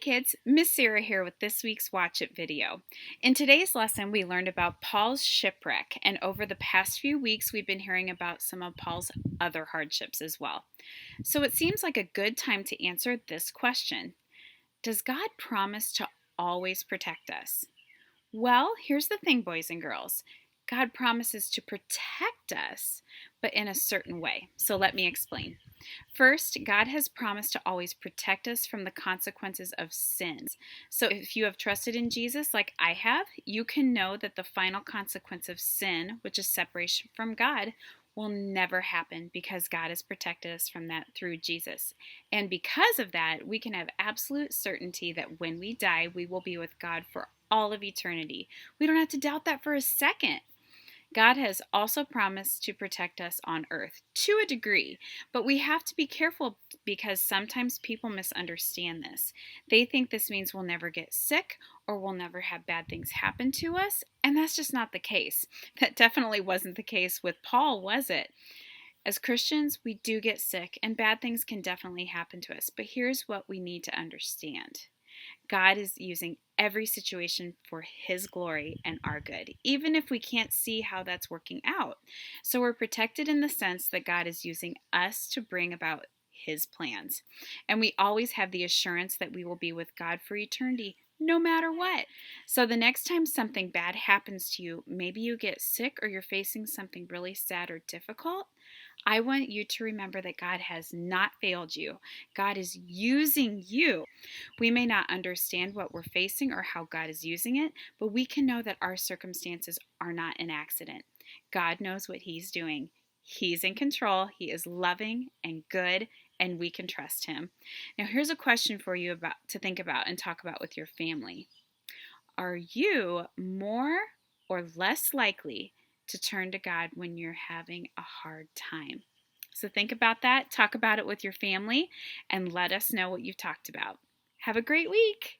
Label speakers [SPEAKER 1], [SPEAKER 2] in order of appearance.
[SPEAKER 1] Kids, Miss Sarah here with this week's Watch It video. In today's lesson, we learned about Paul's shipwreck, and over the past few weeks, we've been hearing about some of Paul's other hardships as well. So it seems like a good time to answer this question. Does God promise to always protect us? Well, here's the thing, boys and girls. God promises to protect us, but in a certain way. So let me explain. First, God has promised to always protect us from the consequences of sins. So if you have trusted in Jesus like I have, you can know that the final consequence of sin, which is separation from God, will never happen because God has protected us from that through Jesus. And because of that, we can have absolute certainty that when we die, we will be with God for all of eternity. We don't have to doubt that for a second. God has also promised to protect us on earth to a degree, but we have to be careful because sometimes people misunderstand this. They think this means we'll never get sick or we'll never have bad things happen to us, and that's just not the case. That definitely wasn't the case with Paul, was it? As Christians, we do get sick and bad things can definitely happen to us, but here's what we need to understand. God is using every situation for His glory and our good, even if we can't see how that's working out. So we're protected in the sense that God is using us to bring about His plans. And we always have the assurance that we will be with God for eternity, no matter what. So the next time something bad happens to you, maybe you get sick or you're facing something really sad or difficult, I want you to remember that God has not failed you. God is using you. We may not understand what we're facing or how God is using it, but we can know that our circumstances are not an accident. God knows what He's doing. He's in control. He is loving and good, and we can trust Him. Now, here's a question for you to think about and talk about with your family. Are you more or less likely to turn to God when you're having a hard time? So think about that, talk about it with your family, and let us know what you've talked about. Have a great week.